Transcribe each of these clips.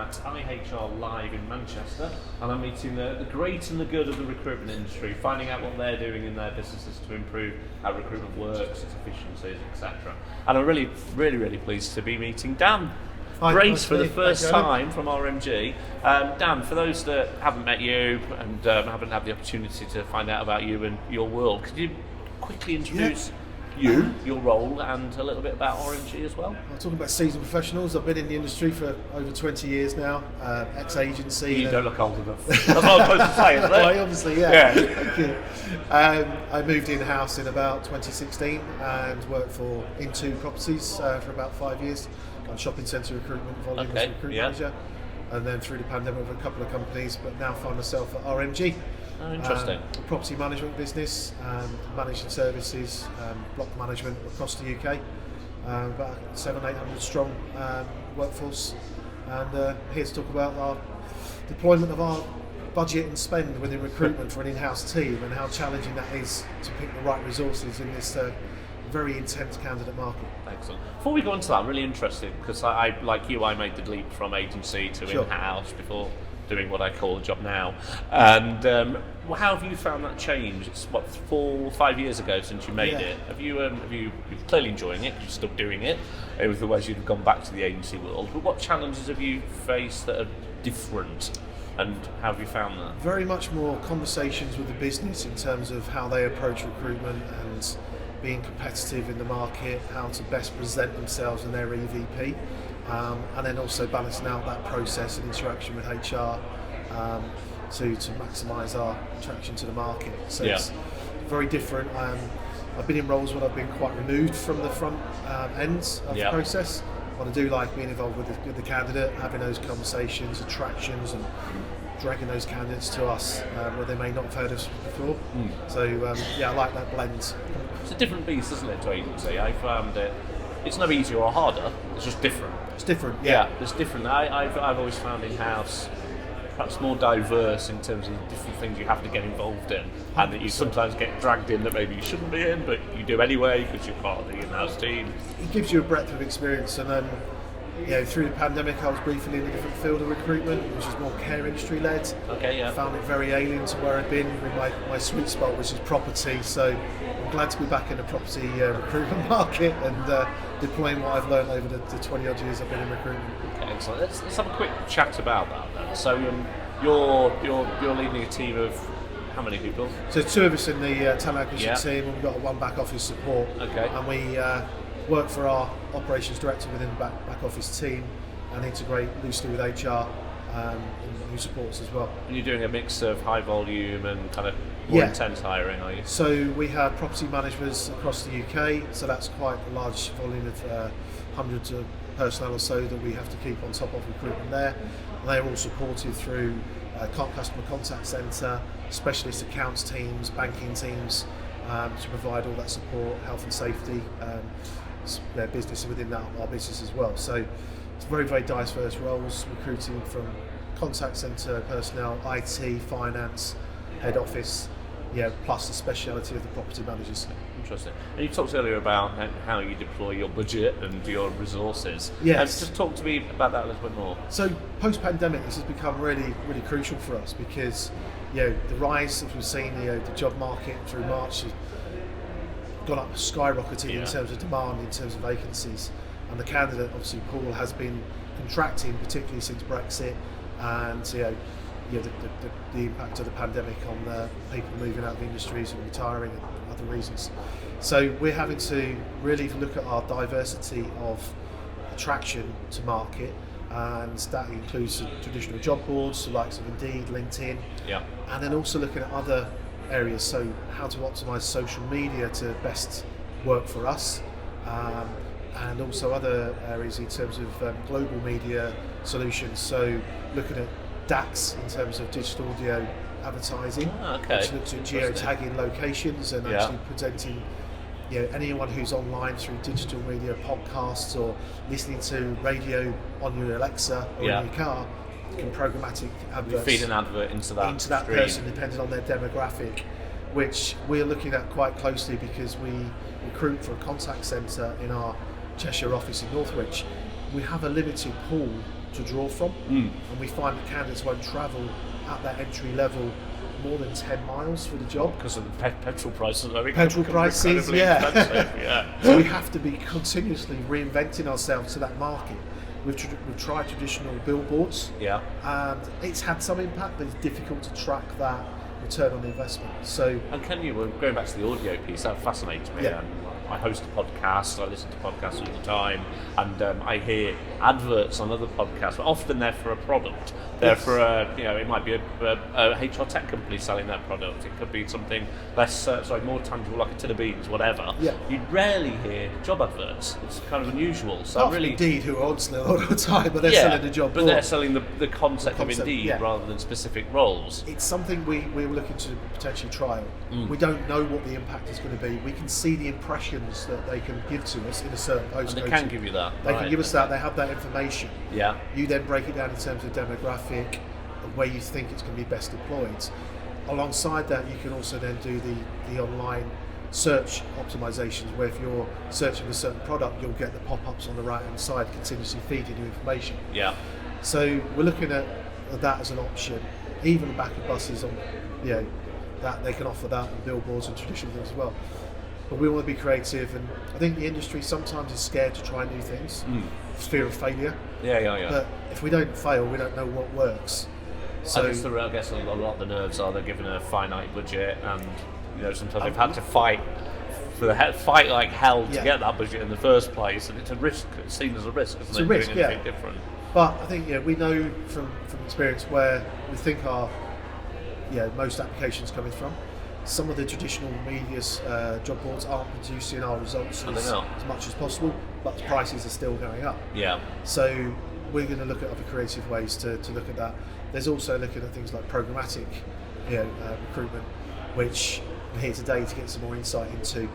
at iHR Live in Manchester, and I'm meeting the great and the good of the recruitment industry, finding out what they're doing in their businesses to improve how recruitment works, its efficiencies, etc. And I'm really pleased to be meeting Dan Brace for the first time from RMG. Dan, for those that haven't met you and haven't had the opportunity to find out about you and your world, could you quickly introduce your role, and a little bit about RMG as well? I'm talking about seasoned professionals. I've been in the industry for over 20 years now, ex-agency. You don't look old enough. That's what I'm supposed to say, isn't it? Well, obviously, yeah. Thank you. I moved in-house in about 2016 and worked for Into Properties for about 5 years. I'm shopping centre recruitment, volume as recruitment manager. And then through the pandemic with a couple of companies, but now find myself at RMG. Oh, interesting. A property management business, managing services, block management across the UK. About 700-800 strong workforce, and here to talk about our deployment of our budget and spend within recruitment for an in-house team, and how challenging that is to pick the right resources in this very intense candidate market. Excellent. Before we go into that, I'm really interested because I like you, I made the leap from agency to in-house before doing what I call a job now. And how have you found that change? It's 4 or 5 years ago since you made it. You're clearly enjoying it, you're still doing it. Otherwise you'd have gone back to the agency world. But what challenges have you faced that are different? And how have you found that? Very much more conversations with the business in terms of how they approach recruitment and being competitive in the market, how to best present themselves and their EVP. And then also balancing out that process and interaction with HR to maximise our attraction to the market. So it's very different. I've been in roles where I've been quite removed from the front ends of the process. What I do like being involved with the candidate, having those conversations, attractions, and dragging those candidates to us where they may not have heard of us before. So I like that blend. It's a different beast, isn't it, to agency? I found it's no easier or harder, it's just different. It's different, it's different. I've always found in-house perhaps more diverse in terms of the different things you have to get involved in, and that you sometimes get dragged in that maybe you shouldn't be in, but you do anyway because you're part of the in-house team. It gives you a breadth of experience, and then through the pandemic I was briefly in a different field of recruitment, which is more care industry led. I found it very alien to where I'd been with my sweet spot, which is property, so I'm glad to be back in the property recruitment market and deploying what I've learned over the 20 odd years I've been in recruitment. Okay, excellent. Let's have a quick chat about that then. So you're leading a team of how many people? So 2 of us in the talent acquisition team, and we've got 1 back office support. And we work for our operations director within the back office team and integrate loosely with HR who supports as well. And you're doing a mix of high volume and kind of more intense hiring, are you? So we have property managers across the UK, so that's quite a large volume of hundreds of personnel or so that we have to keep on top of recruitment there. And they're all supported through customer contact centre, specialist accounts teams, banking teams to provide all that support, health and safety, their business within that, our business as well. So it's very diverse roles, recruiting from contact centre personnel, IT, finance, head office, plus the speciality of the property managers. Interesting. And you talked earlier about how you deploy your budget and your resources. Yes. Just talk to me about that a little bit more. So post-pandemic, this has become really crucial for us because the rise that we've seen, the job market through March has gone up skyrocketing in terms of demand, in terms of vacancies, and the candidate obviously pool has been contracting, particularly since Brexit, and the impact of the pandemic on people moving out of industries and retiring and other reasons. So we're having to really look at our diversity of attraction to market, and that includes the traditional job boards, the likes of Indeed, LinkedIn, and then also looking at other areas, so how to optimise social media to best work for us, and also other areas in terms of global media solutions, so looking at DAX in terms of digital audio advertising, which looks at geotagging locations and actually presenting anyone who's online through digital media, podcasts, or listening to radio on your Alexa or in your car, can programmatic adverts feed an advert into that person depending on their demographic, which we're looking at quite closely because we recruit for a contact centre in our Cheshire office in Northwich. We have a limited pool to draw from, and we find that candidates won't travel at that entry level more than 10 miles for the job. Because of the petrol prices, I think. Petrol prices, incredibly expensive, yeah. So we have to be continuously reinventing ourselves to that market. We've tried traditional billboards, Yeah. and it's had some impact, but it's difficult to track that return on investment. So, And can you, well, going back to the audio piece, that fascinates me. Yeah. I host a podcast, I listen to podcasts all the time, and I hear adverts on other podcasts, but often they're for a product. They're Yes. for a, it might be a HR tech company selling their product. It could be something less, more tangible, like a tin of beans, whatever. Yeah. You'd rarely hear job adverts. It's kind of unusual. So not really, Indeed, who are on Slill all the time, but they're selling the job. but they're selling the concept of concept, Indeed yeah. rather than specific roles. It's something we were looking to potentially trial. We don't know what the impact is going to be. We can see the impressions that they can give to us in a certain postcode. And they can give you that. They right. can give us that. They have that information. Yeah. You then break it down in terms of demographic, where you think it's going to be best deployed. Alongside that, you can also then do the online search optimizations, where if you're searching for a certain product, you'll get the pop-ups on the right-hand side continuously feeding you information. Yeah. So we're looking at that as an option. Even the back of buses, on that they can offer that, and billboards and traditional things as well. But we want to be creative, and I think the industry sometimes is scared to try new things, fear of failure. Yeah. But if we don't fail, we don't know what works. So I guess a lot of the nerves are they're given a finite budget, and sometimes they've had to fight like hell to get that budget in the first place, and it's a risk. It's seen as a risk, isn't It's a it? risk, Doing anything different. But I think we know from experience where we think our most applications coming from. Some of the traditional media's job boards aren't producing our results as much as possible, but the prices are still going up. Yeah. So we're going to look at other creative ways to look at that. There's also looking at things like programmatic recruitment, which we're here today to get some more insight into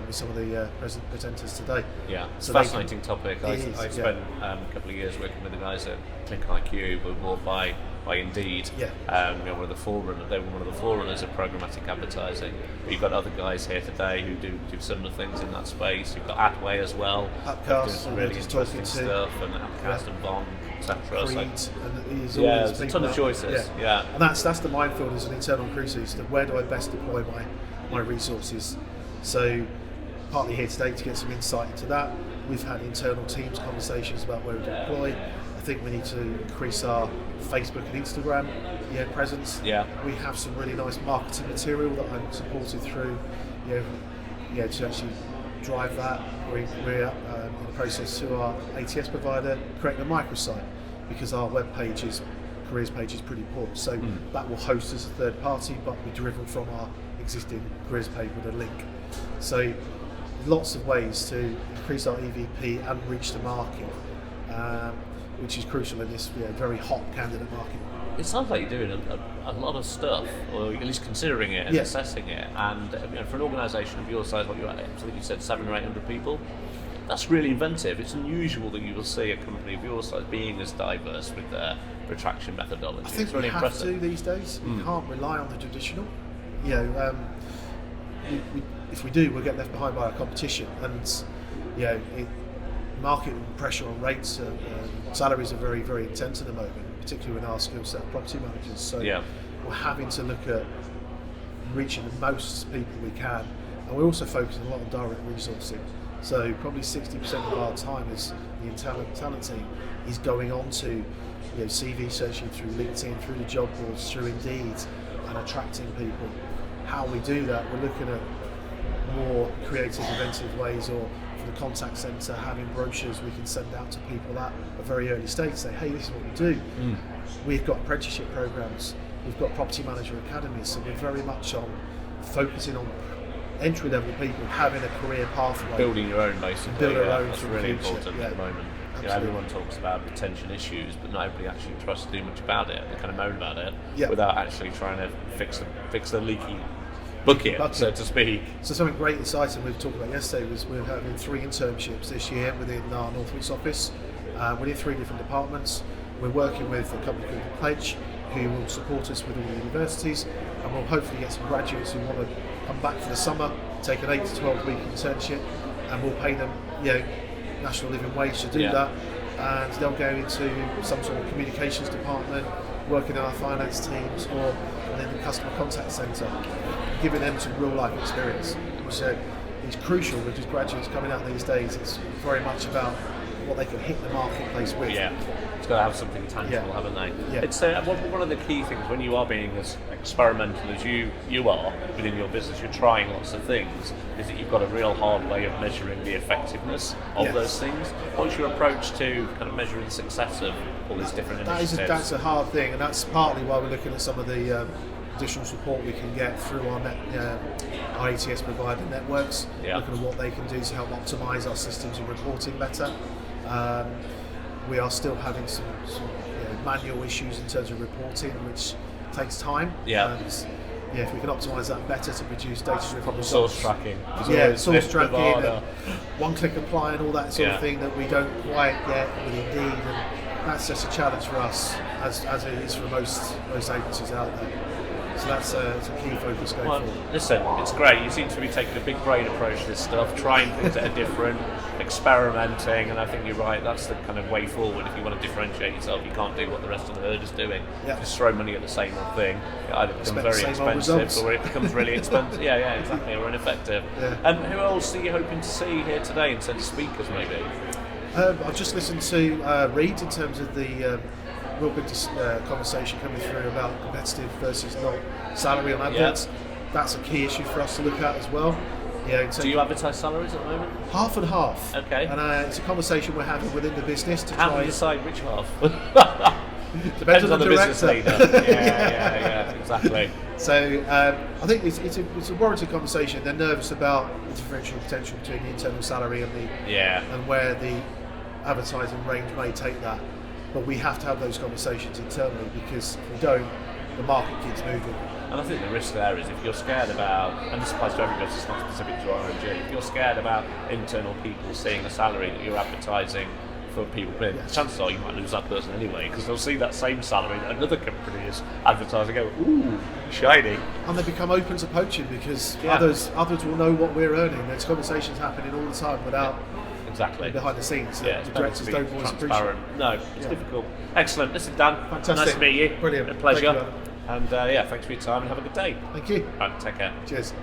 with some of the presenters today. Yeah, it's So a fascinating topic. I is, spent a couple of years working with the guys at ClickIQ, but more by Indeed. Yeah. They were one of the forerunners of programmatic advertising. But you've got other guys here today who do similar things in that space. You've got Adway as well. Upcast, doing some we're really just interesting talking to. stuff, and Upcast and Bond, etc. Creed, and there's all Yeah, these there's a people ton of out choices, there. yeah. And that's the minefield as an internal recruiter, is that where do I best deploy my resources? So partly here today to get some insight into that. We've had internal teams conversations about where we deploy. I think we need to increase our Facebook and Instagram presence. Yeah. We have some really nice marketing material that I'm supported through, to actually drive that. We're in the process to our ATS provider creating a microsite, because our web careers page is pretty poor. So that will host as a third party, but be driven from our existing careers page with a link. So lots of ways to increase our EVP and reach the market, which is crucial in this very hot candidate market. It sounds like you're doing a lot of stuff, or at least considering it and assessing it. And for an organisation of your size, what you're at, I think you said 700 or 800 people. That's really inventive. It's unusual that you will see a company of your size being as diverse with their attraction methodology. I think it's really we have impressive. to these days. We can't rely on the traditional. If we do, we'll get left behind by our competition, and market pressure on rates, salaries are very, very intense at the moment, particularly in our skill set of property managers. So we're having to look at reaching the most people we can, and we're also focusing a lot on direct resourcing. So probably 60% of our time is the talent team is going on to CV searching through LinkedIn, through the job boards, through Indeed, and attracting people. How we do that, we're looking at more creative, inventive ways, or for the contact centre, having brochures we can send out to people at a very early stage, say, hey, this is what we do. We've got apprenticeship programmes, we've got property manager academies, so we're very much on focusing on entry-level people having a career pathway. Building your own, basically. Build our own that's for the really future, important at the moment. Everyone talks about retention issues, but nobody actually tries to do much about it. They kind of moan about it without actually trying to fix the leaky bucket, so to speak. So something great and exciting we talked about yesterday was we're having 3 internships this year within our Northwich office, within 3 different departments. We're working with a company called The Pledge, who will support us with all the universities, and we'll hopefully get some graduates who want to come back for the summer, take an 8 to 12 week internship, and we'll pay them national living wage to do that. and they'll go into some sort of communications department, working in our finance teams, or in the customer contact centre, giving them some real life experience, which is crucial because graduates coming out these days, it's very much about what they can hit the marketplace with. Yeah, it's got to have something tangible, haven't they? Yeah. It's one of the key things when you are being as experimental as you are within your business, you're trying lots of things, is that you've got a real hard way of measuring the effectiveness of Yes. those things. What's your approach to kind of measuring the success of all these different initiatives? That's a hard thing, and that's partly why we're looking at some of the additional support we can get through our ATS provider networks, looking at what they can do to help optimise our systems and reporting better. We are still having some manual issues in terms of reporting, which takes time. Yeah. If we can optimise that better to produce data-driven Proper results. source tracking. Source tracking, and one-click apply, and all that sort Yeah. of thing that we don't quite get with Indeed, and that's just a challenge for us, as it is for most agencies out there. So that's it's a key focus going forward. Listen, it's great. You seem to be taking a big brain approach to this stuff, trying things that are different, experimenting, and I think you're right. That's the kind of way forward. If you want to differentiate yourself, you can't do what the rest of the herd is doing. Yeah. Just throw money at the same old thing. It either becomes Expect the very same old expensive, results. or it becomes really expensive. Yeah, exactly, or ineffective. Yeah. Who else are you hoping to see here today in terms of speakers, maybe? I've just listened to Reed in terms of the real good conversation coming through about competitive versus not salary on adverts. That's a key issue for us to look at as well. Do you advertise salaries at the moment? Half and half. Okay. And it's a conversation we're having within the business to How do try. you decide which half? Depends on the business director. leader. Yeah, exactly. So I think it's a warranted conversation. They're nervous about the differential potential between the internal salary and and where the advertising range may take that. But we have to have those conversations internally, because if we don't, the market keeps moving. And I think the risk there is if you're scared about, and this applies to everybody, it's not specific to RMG, if you're scared about internal people seeing a salary that you're advertising for people paying, chances are you might lose that person anyway, because they'll see that same salary that another company is advertising, go, ooh, shiny. And they become open to poaching, because others will know what we're earning. There's conversations happening all the time without behind the scenes. Yeah, the directors don't always appreciate. No, it's difficult. Excellent. Listen, Dan, Fantastic. nice to meet you. Brilliant. A pleasure. Thank you, and thanks for your time and have a good day. Thank you. Right, take care. Cheers.